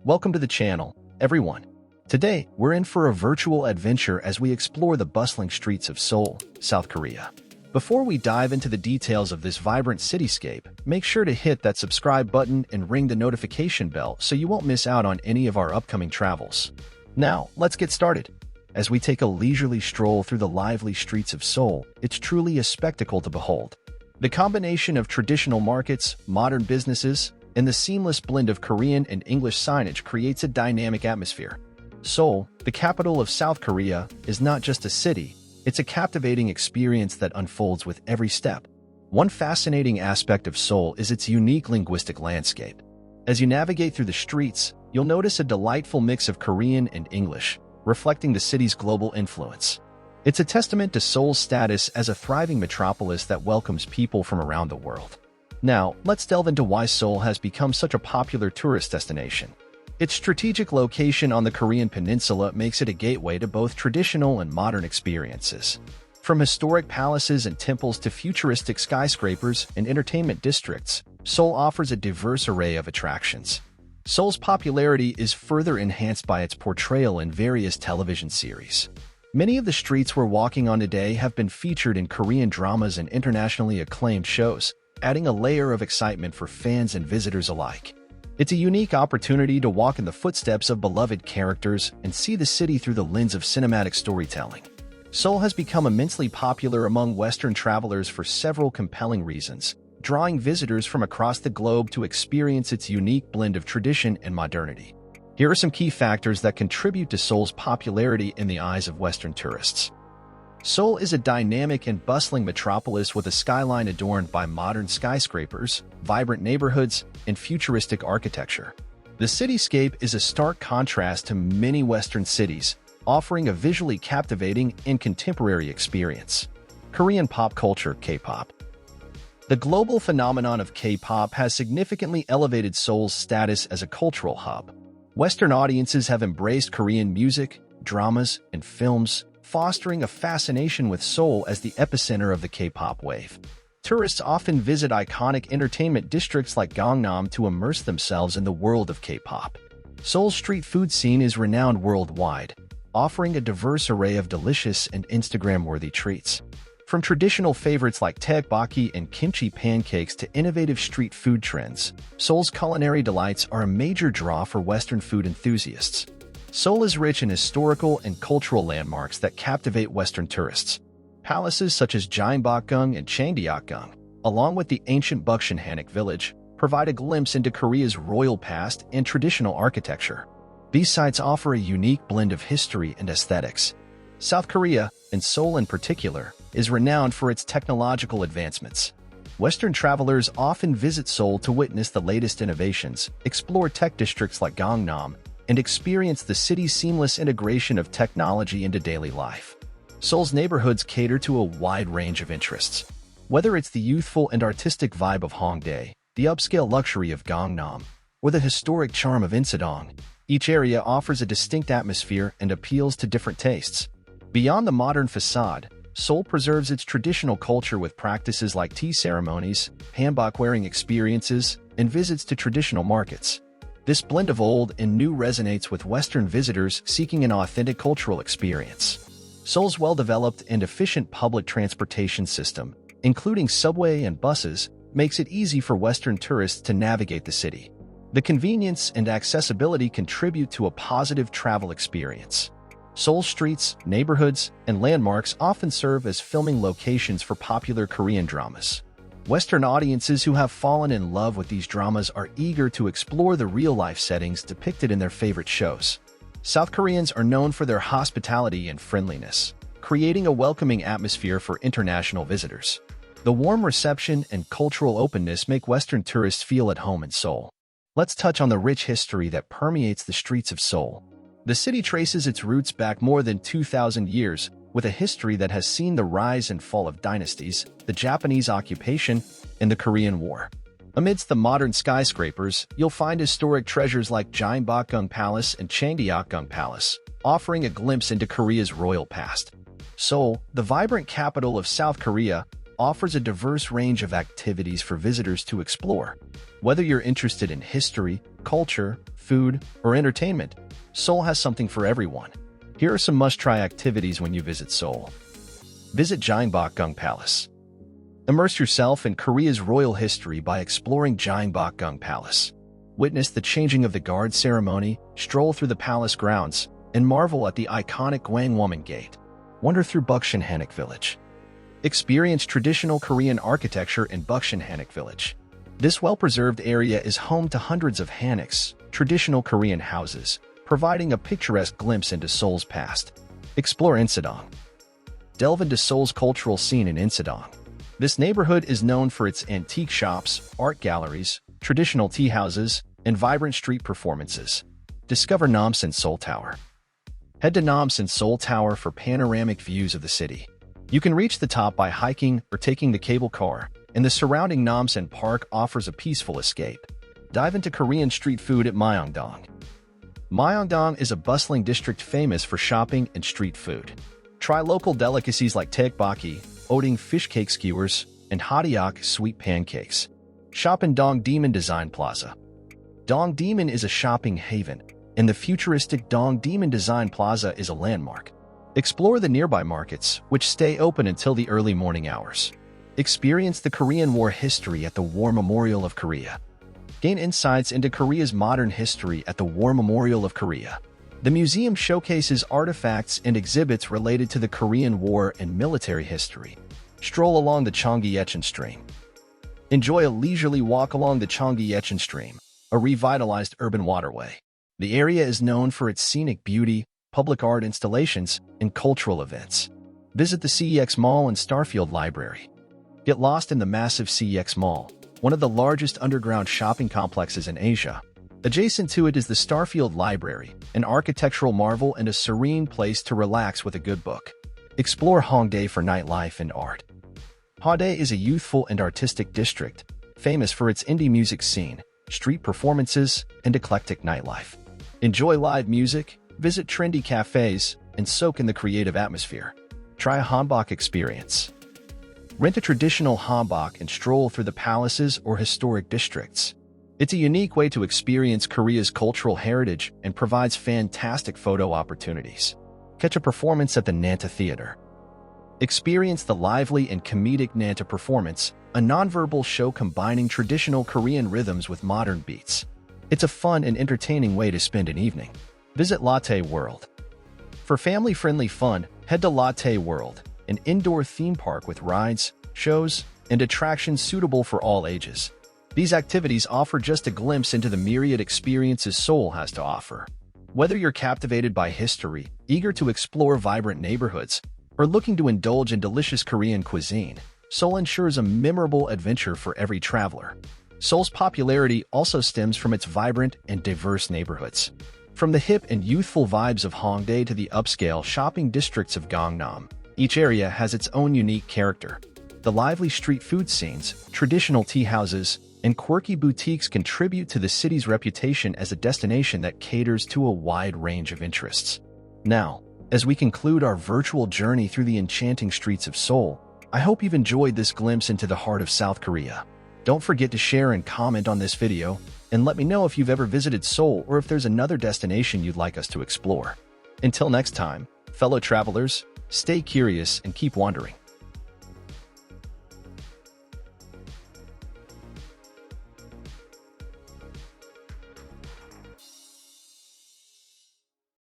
Welcome to the channel, everyone. Today, we're in for a virtual adventure as we explore the bustling streets of Seoul, South Korea. Before we dive into the details of this vibrant cityscape, make sure to hit that subscribe button and ring the notification bell so you won't miss out on any of our upcoming travels. Now, let's get started. As we take a leisurely stroll through the lively streets of Seoul, it's truly a spectacle to behold. The combination of traditional markets, modern businesses, and the seamless blend of Korean and English signage creates a dynamic atmosphere. Seoul, the capital of South Korea, is not just a city, it's a captivating experience that unfolds with every step. One fascinating aspect of Seoul is its unique linguistic landscape. As you navigate through the streets, you'll notice a delightful mix of Korean and English, reflecting the city's global influence. It's a testament to Seoul's status as a thriving metropolis that welcomes people from around the world. Now, let's delve into why Seoul has become such a popular tourist destination. Its strategic location on the Korean peninsula makes it a gateway to both traditional and modern experiences. From historic palaces and temples to futuristic skyscrapers and entertainment districts, Seoul offers a diverse array of attractions. Seoul's popularity is further enhanced by its portrayal in various television series. Many of the streets we're walking on today have been featured in Korean dramas and internationally acclaimed shows, adding a layer of excitement for fans and visitors alike. It's a unique opportunity to walk in the footsteps of beloved characters and see the city through the lens of cinematic storytelling. Seoul has become immensely popular among Western travelers for several compelling reasons, drawing visitors from across the globe to experience its unique blend of tradition and modernity. Here are some key factors that contribute to Seoul's popularity in the eyes of Western tourists. Seoul is a dynamic and bustling metropolis with a skyline adorned by modern skyscrapers, vibrant neighborhoods, and futuristic architecture. The cityscape is a stark contrast to many Western cities, offering a visually captivating and contemporary experience. Korean pop culture, K-pop. The global phenomenon of K-pop has significantly elevated Seoul's status as a cultural hub. Western audiences have embraced Korean music, dramas, and films, fostering a fascination with Seoul as the epicenter of the K-pop wave. Tourists often visit iconic entertainment districts like Gangnam to immerse themselves in the world of K-pop. Seoul's street food scene is renowned worldwide, offering a diverse array of delicious and Instagram-worthy treats. From traditional favorites like tteokbokki and kimchi pancakes to innovative street food trends, Seoul's culinary delights are a major draw for Western food enthusiasts. Seoul is rich in historical and cultural landmarks that captivate Western tourists. Palaces such as Gyeongbokgung and Changdeokgung, along with the ancient Bucheon-hanok village, provide a glimpse into Korea's royal past and traditional architecture. These sites offer a unique blend of history and aesthetics. South Korea, and Seoul in particular, is renowned for its technological advancements. Western travelers often visit Seoul to witness the latest innovations, explore tech districts like Gangnam, and experience the city's seamless integration of technology into daily life. Seoul's neighborhoods cater to a wide range of interests. Whether it's the youthful and artistic vibe of Hongdae, the upscale luxury of Gangnam, or the historic charm of Insadong, each area offers a distinct atmosphere and appeals to different tastes. Beyond the modern facade, Seoul preserves its traditional culture with practices like tea ceremonies, hanbok-wearing experiences, and visits to traditional markets. This blend of old and new resonates with Western visitors seeking an authentic cultural experience. Seoul's well-developed and efficient public transportation system, including subway and buses, makes it easy for Western tourists to navigate the city. The convenience and accessibility contribute to a positive travel experience. Seoul's streets, neighborhoods, and landmarks often serve as filming locations for popular Korean dramas. Western audiences who have fallen in love with these dramas are eager to explore the real-life settings depicted in their favorite shows. South Koreans are known for their hospitality and friendliness, creating a welcoming atmosphere for international visitors. The warm reception and cultural openness make Western tourists feel at home in Seoul. Let's touch on the rich history that permeates the streets of Seoul. The city traces its roots back more than 2,000 years, with a history that has seen the rise and fall of dynasties, the Japanese occupation, and the Korean War. Amidst the modern skyscrapers, you'll find historic treasures like Gyeongbokgung Palace and Changdeokgung Palace, offering a glimpse into Korea's royal past. Seoul, the vibrant capital of South Korea, offers a diverse range of activities for visitors to explore. Whether you're interested in history, culture, food, or entertainment, Seoul has something for everyone. Here are some must-try activities when you visit Seoul. Visit Gyeongbokgung Palace. Immerse yourself in Korea's royal history by exploring Gyeongbokgung Palace. Witness the changing of the guard ceremony, stroll through the palace grounds, and marvel at the iconic Gwanghwamun Gate. Wander through Bukshin-Hanok Village. Experience traditional Korean architecture in Bukshin-Hanok Village. This well-preserved area is home to hundreds of hanoks, traditional Korean houses, providing a picturesque glimpse into Seoul's past. Explore Insadong. Delve into Seoul's cultural scene in Insadong. This neighborhood is known for its antique shops, art galleries, traditional tea houses, and vibrant street performances. Discover Namsan Seoul Tower. Head to Namsan Seoul Tower for panoramic views of the city. You can reach the top by hiking or taking the cable car, and the surrounding Namsan Park offers a peaceful escape. Dive into Korean street food at Myeongdong. Myeongdong is a bustling district famous for shopping and street food. Try local delicacies like tteokbokki, oding fish cake skewers, and hotteok sweet pancakes. Shop in Dongdaemun Design Plaza. Dongdaemun is a shopping haven, and the futuristic Dongdaemun Design Plaza is a landmark. Explore the nearby markets, which stay open until the early morning hours. Experience the Korean War history at the War Memorial of Korea. Gain insights into Korea's modern history at the War Memorial of Korea. The museum showcases artifacts and exhibits related to the Korean War and military history. Stroll along the Cheonggyecheon Stream. Enjoy a leisurely walk along the Cheonggyecheon Stream, a revitalized urban waterway. The area is known for its scenic beauty, public art installations, and cultural events. Visit the CEX Mall and Starfield Library. Get lost in the massive CEX Mall, one of the largest underground shopping complexes in Asia. Adjacent to it is the Starfield Library, an architectural marvel and a serene place to relax with a good book. Explore Hongdae for nightlife and art. Hongdae is a youthful and artistic district, famous for its indie music scene, street performances, and eclectic nightlife. Enjoy live music, visit trendy cafes, and soak in the creative atmosphere. Try a hanbok experience. Rent a traditional hanbok and stroll through the palaces or historic districts. It's a unique way to experience Korea's cultural heritage and provides fantastic photo opportunities. Catch a performance at the Nanta Theater. Experience the lively and comedic Nanta performance, a nonverbal show combining traditional Korean rhythms with modern beats. It's a fun and entertaining way to spend an evening. Visit Latte World. For family-friendly fun, head to Latte World, an indoor theme park with rides, shows, and attractions suitable for all ages. These activities offer just a glimpse into the myriad experiences Seoul has to offer. Whether you're captivated by history, eager to explore vibrant neighborhoods, or looking to indulge in delicious Korean cuisine, Seoul ensures a memorable adventure for every traveler. Seoul's popularity also stems from its vibrant and diverse neighborhoods. From the hip and youthful vibes of Hongdae to the upscale shopping districts of Gangnam, each area has its own unique character. The lively street food scenes, traditional tea houses, and quirky boutiques contribute to the city's reputation as a destination that caters to a wide range of interests. Now, as we conclude our virtual journey through the enchanting streets of Seoul, I hope you've enjoyed this glimpse into the heart of South Korea. Don't forget to share and comment on this video, and let me know if you've ever visited Seoul or if there's another destination you'd like us to explore. Until next time, fellow travelers, stay curious and keep wandering.